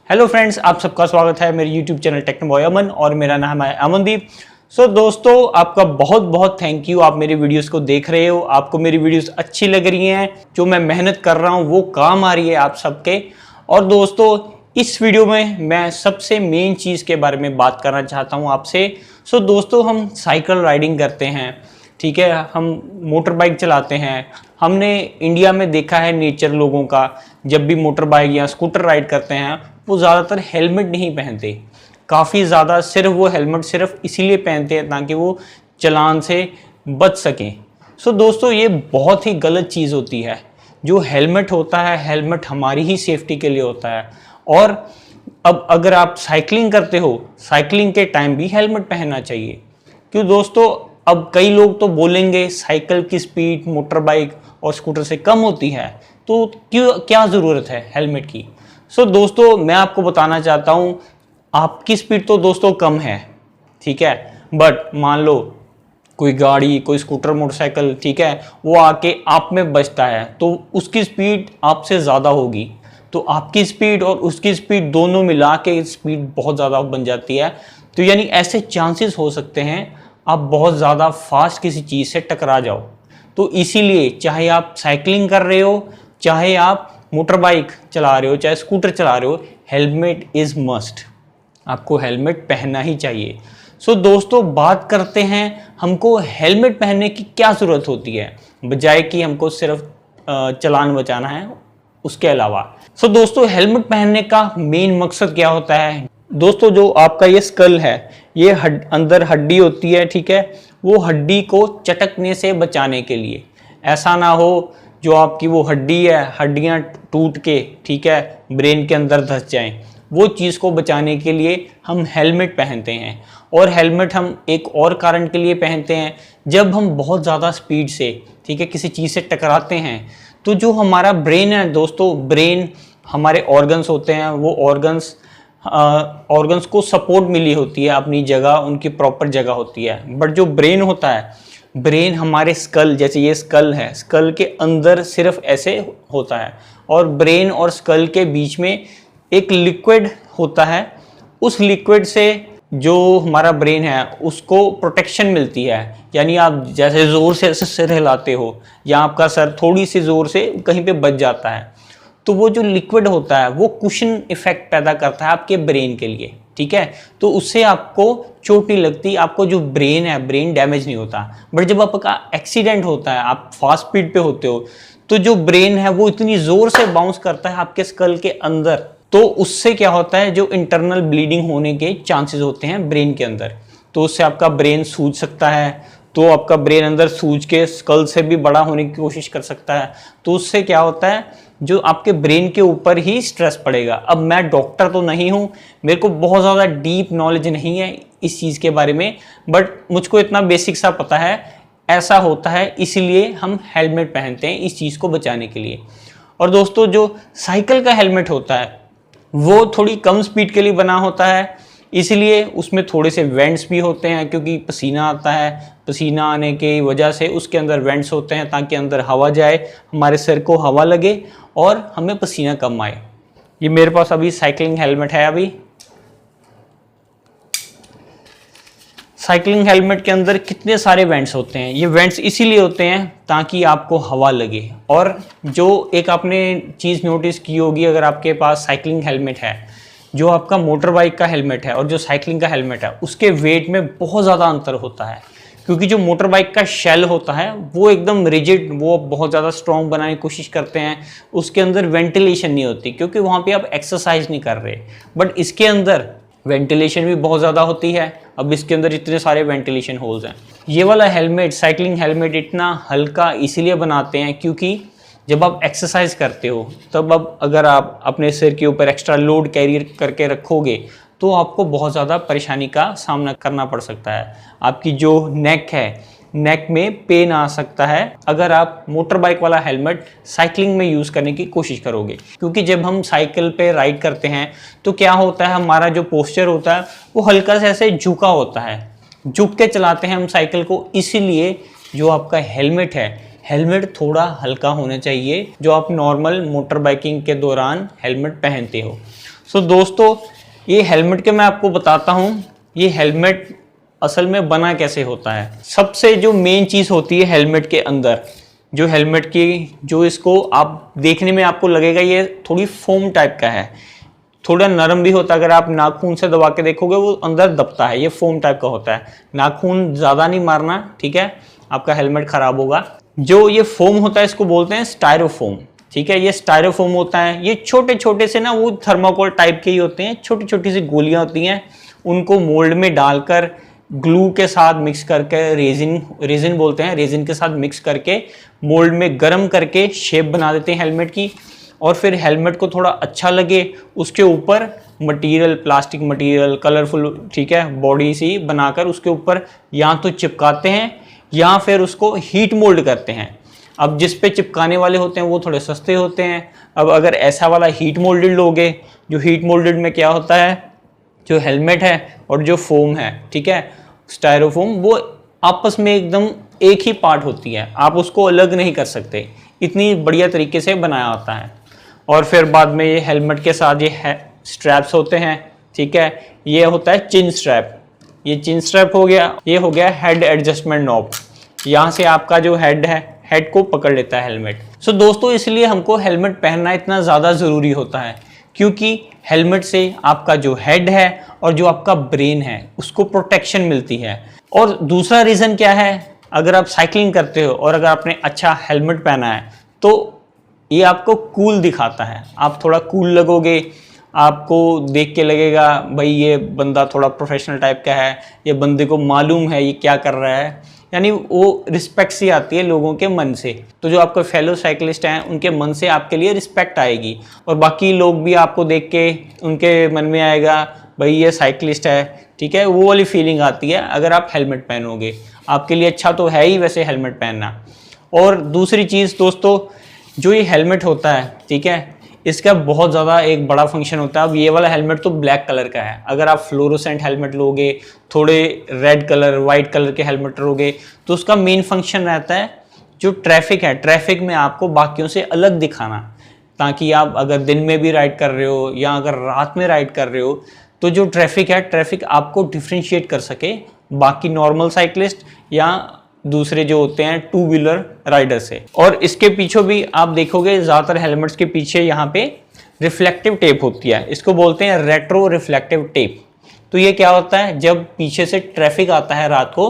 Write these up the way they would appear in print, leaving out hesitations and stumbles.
Hello friends, आप सबका स्वागत है मेरे यूट्यूब चैनल टेक्नोबॉय अमन और मेरा नाम है अमनदीप। सो दोस्तों, आपका बहुत बहुत थैंक यू। आप मेरी वीडियोस को देख रहे हो, आपको मेरी वीडियोस अच्छी लग रही हैं, जो मैं मेहनत कर रहा हूं वो काम आ रही है आप सबके। और दोस्तों, इस वीडियो में मैं सबसे मेन चीज़ के बारे में बात करना चाहता हूँ आपसे। सो दोस्तों, हम साइकिल राइडिंग करते हैं, ठीक है, हम मोटर बाइक चलाते हैं। हमने इंडिया में देखा है नेचर लोगों का, जब भी मोटर बाइक या स्कूटर राइड करते हैं वो ज़्यादातर हेलमेट नहीं पहनते। काफ़ी ज़्यादा सिर्फ वो हेलमेट सिर्फ इसीलिए पहनते हैं ताकि वो चालान से बच सकें। सो दोस्तों, ये बहुत ही गलत चीज़ होती है। जो हेलमेट होता है, हेलमेट हमारी ही सेफ्टी के लिए होता है। और अब अगर आप साइकिलिंग करते हो, साइकिलिंग के टाइम भी हेलमेट पहनना चाहिए। क्यों दोस्तों, अब कई लोग तो बोलेंगे साइकिल की स्पीड मोटर बाइक और स्कूटर से कम होती है, तो क्यों, क्या ज़रूरत है हेलमेट की। सो दोस्तों, मैं आपको बताना चाहता हूँ, आपकी स्पीड तो दोस्तों कम है, ठीक है, बट मान लो कोई गाड़ी, कोई स्कूटर, मोटरसाइकिल, ठीक है, वो आके आप में बचता है तो उसकी स्पीड आपसे ज़्यादा होगी। तो आपकी स्पीड और उसकी स्पीड दोनों मिला के स्पीड बहुत ज़्यादा बन जाती है। तो यानी ऐसे चांसेस हो सकते हैं आप बहुत ज़्यादा फास्ट किसी चीज़ से टकरा जाओ। तो इसीलिए चाहे आप साइकिलिंग कर रहे हो, चाहे आप मोटर बाइक चला रहे हो, चाहे स्कूटर चला रहे हो, हेलमेट इज़ मस्ट। आपको हेलमेट पहनना ही चाहिए। सो दोस्तों, बात करते हैं हमको हेलमेट पहनने की क्या ज़रूरत होती है, बजाय कि हमको सिर्फ चालान बचाना है उसके अलावा। सो दोस्तों, हेलमेट पहनने का मेन मकसद क्या होता है। दोस्तों, जो आपका ये स्कल है, ये अंदर हड्डी होती है, ठीक है, वो हड्डी को चटकने से बचाने के लिए। ऐसा ना हो जो आपकी वो हड्डी है, हड्डियां टूट के, ठीक है, ब्रेन के अंदर धंस जाएं। वो चीज़ को बचाने के लिए हम हेलमेट पहनते हैं। और हेलमेट हम एक और कारण के लिए पहनते हैं, जब हम बहुत ज़्यादा स्पीड से, ठीक है, किसी चीज़ से टकराते हैं तो जो हमारा ब्रेन है दोस्तों, ब्रेन हमारे ऑर्गन्स होते हैं, वो ऑर्गन्स को सपोर्ट मिली होती है अपनी जगह, उनकी प्रॉपर जगह होती है। बट जो ब्रेन होता है, ब्रेन हमारे स्कल, जैसे ये स्कल है, स्कल के अंदर सिर्फ ऐसे होता है। और ब्रेन और स्कल के बीच में एक लिक्विड होता है। उस लिक्विड से जो हमारा ब्रेन है उसको प्रोटेक्शन मिलती है। यानी आप जैसे ज़ोर से सिर हिलाते हो या आपका सर थोड़ी सी ज़ोर से कहीं पे बच जाता है, तो वो जो लिक्विड होता है वो कुशन इफेक्ट पैदा करता है आपके ब्रेन के लिए, ठीक है। तो उससे आपको चोट नहीं लगती, आपको जो ब्रेन है, ब्रेन डैमेज नहीं होता। बट जब आपका एक्सीडेंट होता है, आप फास्ट स्पीड पे होते हो, तो जो ब्रेन है वो इतनी ज़ोर से बाउंस करता है आपके स्कल के अंदर, तो उससे क्या होता है, जो इंटरनल ब्लीडिंग होने के चांसेस होते हैं ब्रेन के अंदर, तो उससे आपका ब्रेन सूज सकता है। तो आपका ब्रेन अंदर सूज के स्कल से भी बड़ा होने की कोशिश कर सकता है। तो उससे क्या होता है, जो आपके ब्रेन के ऊपर ही स्ट्रेस पड़ेगा। अब मैं डॉक्टर तो नहीं हूँ, मेरे को बहुत ज़्यादा डीप नॉलेज नहीं है इस चीज़ के बारे में, बट मुझको इतना बेसिक सा पता है ऐसा होता है, इसीलिए हम हेलमेट पहनते हैं इस चीज़ को बचाने के लिए। और दोस्तों, जो साइकिल का हेलमेट होता है वो थोड़ी कम स्पीड के लिए बना होता है, इसलिए उसमें थोड़े से वेंट्स भी होते हैं, क्योंकि पसीना आता है, पसीना आने की वजह से उसके अंदर वेंट्स होते हैं ताकि अंदर हवा जाए, हमारे सिर को हवा लगे और हमें पसीना कम आए। ये मेरे पास अभी साइकिलिंग हेलमेट है। अभी साइकिलिंग हेलमेट के अंदर कितने सारे वेंट्स होते हैं। ये वेंट्स इसीलिए होते हैं ताकि आपको हवा लगे। और जो एक आपने चीज़ नोटिस की होगी, अगर आपके पास साइकिलिंग हेलमेट है, जो आपका मोटर बाइक का हेलमेट है और जो साइकिलिंग का हेलमेट है, उसके वेट में बहुत ज़्यादा अंतर होता है। क्योंकि जो मोटर बाइक का शेल होता है वो एकदम रिजिड, वो बहुत ज़्यादा स्ट्रॉन्ग बनाने की कोशिश करते हैं, उसके अंदर वेंटिलेशन नहीं होती, क्योंकि वहाँ पे आप एक्सरसाइज नहीं कर रहे। बट इसके अंदर वेंटिलेशन भी बहुत ज़्यादा होती है। अब इसके अंदर इतने सारे वेंटिलेशन होल्स हैं। ये वाला हेलमेट, साइकिलिंग हेलमेट, इतना हल्का इसीलिए बनाते हैं क्योंकि जब आप एक्सरसाइज करते हो तब अब अगर आप अपने सिर के ऊपर एक्स्ट्रा लोड कैरी करके रखोगे तो आपको बहुत ज़्यादा परेशानी का सामना करना पड़ सकता है। आपकी जो नेक है, नेक में पेन आ सकता है अगर आप मोटर बाइक वाला हेलमेट साइकिलिंग में यूज़ करने की कोशिश करोगे। क्योंकि जब हम साइकिल पे राइड करते हैं तो क्या होता है, हमारा जो पोस्चर होता है वो हल्का से ऐसे झुका होता है, झुक के चलाते हैं हम साइकिल को। इसीलिए जो आपका हेलमेट है, हेलमेट थोड़ा हल्का होना चाहिए जो आप नॉर्मल मोटर बाइकिंग के दौरान हेलमेट पहनते हो। सो दोस्तों, ये हेलमेट के मैं आपको बताता हूँ ये हेलमेट असल में बना कैसे होता है। सबसे जो मेन चीज़ होती है हेलमेट के अंदर, जो हेलमेट की जो इसको आप देखने में आपको लगेगा ये थोड़ी फोम टाइप का है, थोड़ा नरम भी होता है। अगर आप नाखून से दबा के देखोगे वो अंदर दबता है, ये फोम टाइप का होता है। नाखून ज़्यादा नहीं मारना, ठीक है, आपका हेलमेट खराब होगा। जो ये फोम होता है इसको बोलते हैं स्टायरोफोम, ठीक है। ये स्टायरोफोम होता है, ये छोटे छोटे से ना वो थर्माकोल टाइप के ही होते हैं, छोटी छोटी सी गोलियां होती हैं। उनको मोल्ड में डालकर ग्लू के साथ मिक्स करके, रेजिन बोलते हैं, रेजिन के साथ मिक्स करके मोल्ड में गर्म करके शेप बना देते हैं हेलमेट की। और फिर हेलमेट को थोड़ा अच्छा लगे उसके ऊपर मटेरियल, प्लास्टिक मटेरियल कलरफुल, ठीक है, बॉडी सी बनाकर उसके ऊपर या तो चिपकाते हैं या फिर उसको हीट मोल्ड करते हैं। अब जिस पे चिपकाने वाले होते हैं वो थोड़े सस्ते होते हैं। अब अगर ऐसा वाला हीट मोल्डेड लोगे, जो हीट मोल्डेड में क्या होता है, जो हेलमेट है और जो फोम है, ठीक है, स्टायरोफोम, वो आपस में एकदम एक ही पार्ट होती है, आप उसको अलग नहीं कर सकते, इतनी बढ़िया तरीके से बनाया होता है। और फिर बाद में ये हेलमेट के साथ ये स्ट्रैप्स होते हैं, ठीक है। ये होता है चिन स्ट्रैप, ये चिन स्ट्रैप हो गया। ये हो गया हेड एडजस्टमेंट नॉब, यहाँ से आपका जो हेड है, हेड को पकड़ लेता है हेलमेट। सो दोस्तों, इसलिए हमको हेलमेट पहनना इतना ज़्यादा ज़रूरी होता है, क्योंकि हेलमेट से आपका जो हेड है और जो आपका ब्रेन है उसको प्रोटेक्शन मिलती है। और दूसरा रीज़न क्या है, अगर आप साइकिलिंग करते हो और अगर आपने अच्छा हेलमेट पहना है तो ये आपको कूल दिखाता है, आप थोड़ा कूल लगोगे, आपको देख के लगेगा भाई ये बंदा थोड़ा प्रोफेशनल टाइप का है, ये बंदे को मालूम है ये क्या कर रहा है, यानी वो रिस्पेक्ट सी आती है लोगों के मन से। तो जो आपके फेलो साइकिलिस्ट हैं उनके मन से आपके लिए रिस्पेक्ट आएगी और बाकी लोग भी आपको देख के उनके मन में आएगा भाई ये साइकिलिस्ट है, ठीक है, वो वाली फीलिंग आती है अगर आप हेलमेट पहनोगे। आपके लिए अच्छा तो है ही वैसे हेलमेट पहनना। और दूसरी चीज़ दोस्तों, जो ये हेलमेट होता है, ठीक है, इसका बहुत ज़्यादा एक बड़ा फंक्शन होता है। अब ये वाला हेलमेट तो ब्लैक कलर का है, अगर आप फ्लोरोसेंट हेलमेट लोगे, थोड़े रेड कलर, वाइट कलर के हेलमेट लोगे, तो उसका मेन फंक्शन रहता है जो ट्रैफिक है, ट्रैफिक में आपको बाकियों से अलग दिखाना, ताकि आप अगर दिन में भी राइड कर रहे हो या अगर रात में राइड कर रहे हो तो जो ट्रैफिक है, ट्रैफिक आपको डिफ्रेंशिएट कर सके बाकी नॉर्मल साइकिलिस्ट या दूसरे जो होते हैं टू व्हीलर राइडर से। और इसके पीछे भी आप देखोगे ज़्यादातर हेलमेट्स के पीछे यहाँ पे रिफ्लेक्टिव टेप होती है, इसको बोलते हैं रेट्रो रिफ्लेक्टिव टेप। तो ये क्या होता है, जब पीछे से ट्रैफिक आता है रात को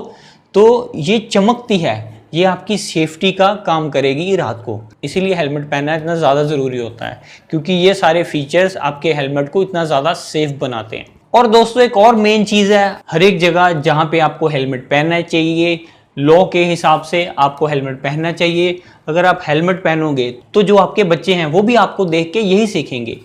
तो ये चमकती है, ये आपकी सेफ्टी का काम करेगी रात को, इसीलिए हेलमेट पहनना इतना ज़्यादा ज़रूरी होता है, क्योंकि ये सारे फीचर्स आपके हेलमेट को इतना ज़्यादा सेफ बनाते हैं। और दोस्तों, एक और मेन चीज़ है, हर एक जगह जहाँ पे आपको हेलमेट पहनना चाहिए, लॉ के हिसाब से आपको हेलमेट पहनना चाहिए। अगर आप हेलमेट पहनोगे तो जो आपके बच्चे हैं वो भी आपको देख के यही सीखेंगे,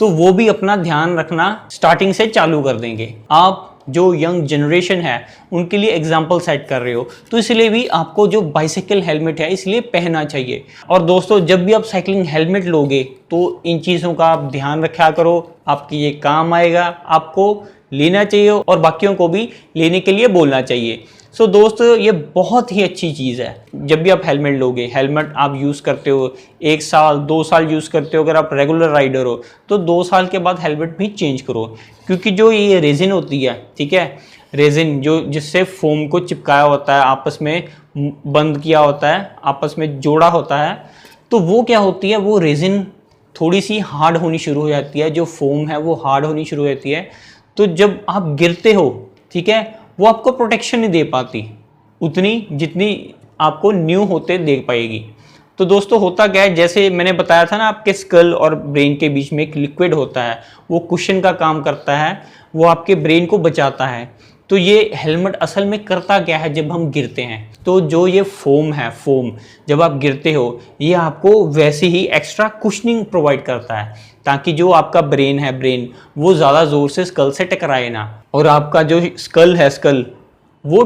तो वो भी अपना ध्यान रखना स्टार्टिंग से चालू कर देंगे। आप जो यंग जनरेशन है उनके लिए एग्जाम्पल सेट कर रहे हो, तो इसलिए भी आपको जो बाइसाइकिल हेलमेट है इसलिए पहनना चाहिए। और दोस्तों, जब भी आप साइकिलिंग हेलमेट लोगे तो इन चीज़ों का आप ध्यान रखा करो, आपकी ये काम आएगा, आपको लेना चाहिए और बाकियों को भी लेने के लिए बोलना चाहिए। सो दोस्तों, ये बहुत ही अच्छी चीज़ है। जब भी आप हेलमेट लोगे, हेलमेट आप यूज़ करते हो 1 साल 2 साल यूज़ करते हो, अगर आप रेगुलर राइडर हो तो 2 साल के बाद हेलमेट भी चेंज करो, क्योंकि जो ये रेजिन होती है, ठीक है, रेजिन जो जिससे फोम को चिपकाया होता है, आपस में बंद किया होता है, आपस में जोड़ा होता है, तो वो क्या होती है, वो रेजिन थोड़ी सी हार्ड होनी शुरू हो जाती है, जो फोम है वो हार्ड होनी शुरू हो जाती है। तो जब आप गिरते हो, ठीक है, वो आपको प्रोटेक्शन नहीं दे पाती उतनी जितनी आपको न्यू होते दे पाएगी। तो दोस्तों, होता क्या है, जैसे मैंने बताया था ना, आपके स्कल और ब्रेन के बीच में एक लिक्विड होता है, वो कुशन का काम करता है, वो आपके ब्रेन को बचाता है। तो ये हेलमेट असल में करता क्या है, जब हम गिरते हैं तो जो ये फोम है, फोम जब आप गिरते हो ये आपको वैसे ही एक्स्ट्रा कुशनिंग प्रोवाइड करता है, ताकि जो आपका ब्रेन है, ब्रेन वो ज़्यादा ज़ोर से स्कल से टकराए ना और आपका जो स्कल है, स्कल वो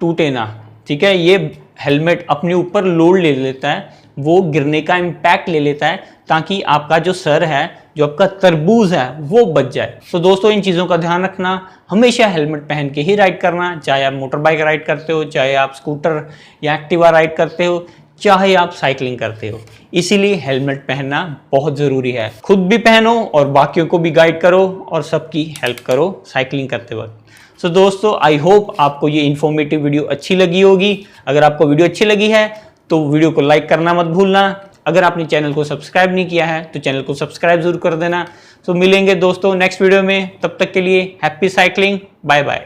टूटे ना, ठीक है। ये हेलमेट अपने ऊपर लोड ले लेता है, वो गिरने का इम्पैक्ट ले लेता है, ताकि आपका जो सर है, जो आपका तरबूज है, वो बच जाए। तो दोस्तों, इन चीज़ों का ध्यान रखना, हमेशा हेलमेट पहन के ही राइड करना, चाहे आप मोटर बाइक राइड करते हो, चाहे आप स्कूटर या एक्टिवा राइड करते हो, चाहे आप साइकिलिंग करते हो। इसीलिए हेलमेट पहनना बहुत ज़रूरी है। खुद भी पहनो और बाकियों को भी गाइड करो और सबकी हेल्प करो साइकिलिंग करते वक्त। सो दोस्तों, आई होप आपको ये इन्फॉर्मेटिव वीडियो अच्छी लगी होगी। अगर आपको वीडियो अच्छी लगी है तो वीडियो को लाइक करना मत भूलना। अगर आपने चैनल को सब्सक्राइब नहीं किया है तो चैनल को सब्सक्राइब जरूर कर देना। तो मिलेंगे दोस्तों नेक्स्ट वीडियो में, तब तक के लिए हैप्पी साइकिलिंग, बाय बाय।